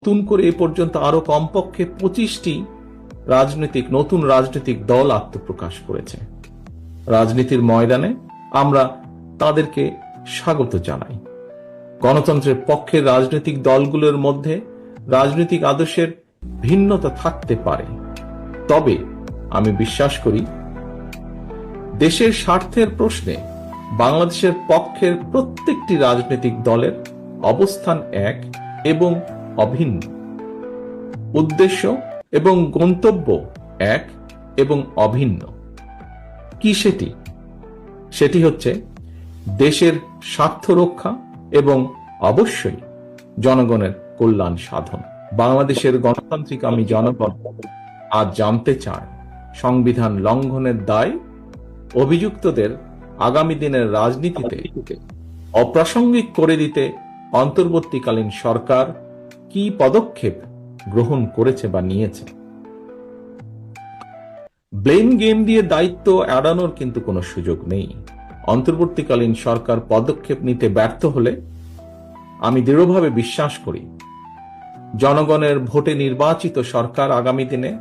নতুন করে এ পর্যন্ত আরো কমপক্ষে 25টি নতুন রাজনৈতিক দল আত্মপ্রকাশ করেছে। রাজনীতির ময়দানে আমরা তাদেরকে স্বাগত জানাই। গণতন্ত্রের পক্ষের রাজনৈতিক দলগুলোর মধ্যে রাজনৈতিক আদর্শের ভিন্নতা থাকতে পারে, তবে আমি বিশ্বাস করি দেশের স্বার্থের প্রশ্নে বাংলাদেশের পক্ষের প্রত্যেকটি রাজনৈতিক দলের অবস্থান এক এবং অভিন্ন, উদ্দেশ্য এবং গন্তব্য এক এবং অভিন্ন। কি সেটি হচ্ছে দেশের স্বার্থ রক্ষা এবং অবশ্যই জনগণের কল্যাণ সাধন। বাংলাদেশের গণতান্ত্রিক আমি জনগণ আজ জানতে চায়, সংবিধান লঙ্ঘনের দায় অভিযুক্তদের আগামী দিনের রাজনীতিতে অপ্রাসঙ্গিক করে দিতে অন্তর্বর্তীকালীন সরকার কি পদক্ষেপ গ্রহণ করেছে বা নিয়েছে। ব্লেম গেম দিয়ে দায়িত্ব এড়ানোর কিন্তু কোনো সুযোগ নেই। অন্তর্বর্তীকালীন সরকার পদক্ষেপ নিতে ব্যর্থ হলে আমি দৃঢ়ভাবে বিশ্বাস করি জনগণের ভোটে নির্বাচিত সরকার আগামী দিনে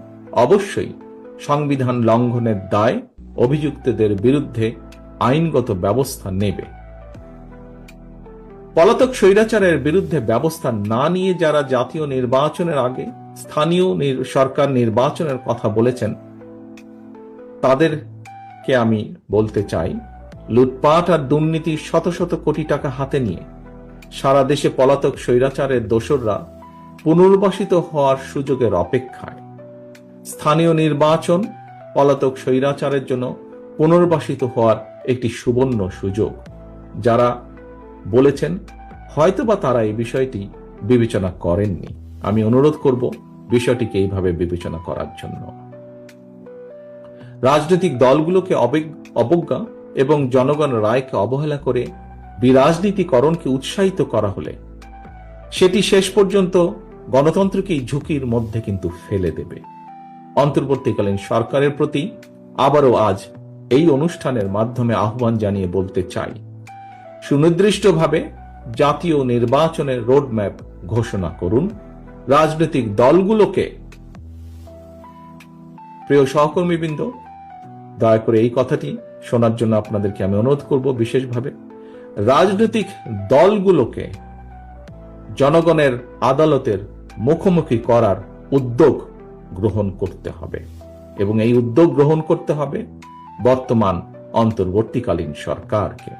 অবশ্যই সংবিধান লঙ্ঘনের দায় অভিযুক্তদের বিরুদ্ধে আইনগত ব্যবস্থা নেবে। পলাতক স্বৈরাচারের বিরুদ্ধে ব্যবস্থা না নিয়ে যারা জাতীয় নির্বাচনের আগে স্থানীয় সরকার নির্বাচনের কথা বলেছেন, তাদেরকে আমি বলতে চাই, লুটপাট আর দুর্নীতির শত শত কোটি টাকা হাতে নিয়ে সারা দেশে পলাতক স্বৈরাচারের দোসররা পুনর্বাসিত হওয়ার সুযোগের অপেক্ষায়। স্থানীয় নির্বাচন পলাতক স্বৈরাচারের জন্য পুনর্বাসিত হওয়ার একটি সুবর্ণ সুযোগ। যারা বলেছেন হয়তোবা তারা এই বিষয়টি বিবেচনা করেননি। আমি অনুরোধ করব বিষয়টিকে এইভাবে বিবেচনা করার জন্য। রাজনৈতিক দলগুলোকে অবজ্ঞা এবং জনগণ রায়কে অবহেলা করে বিরাজনীতিকরণকে উৎসাহিত করা হলে সেটি শেষ পর্যন্ত গণতন্ত্রকেই ঝুঁকির মধ্যে কিন্তু ফেলে দেবে। অন্তর্বর্তীকালীন সরকারের প্রতি আবারও আজ এই অনুষ্ঠানের মাধ্যমে আহ্বান জানিয়ে বলতে চাই, সুনির্দিষ্টভাবে জাতীয় নির্বাচনের রোডম্যাপ ঘোষণা করুন। রাজনৈতিক দলগুলোকে, প্রিয় সহকর্মীবৃন্দ, দয়া করে এই কথাটি শোনার জন্য আপনাদেরকে আমি অনুরোধ করব বিশেষভাবে, রাজনৈতিক দলগুলোকে জনগণের আদালতের মুখোমুখি করার উদ্যোগ গ্রহণ করতে হবে এবং এই উদ্যোগ গ্রহণ করতে হবে বর্তমান অন্তর্বর্তীকালীন সরকারকে।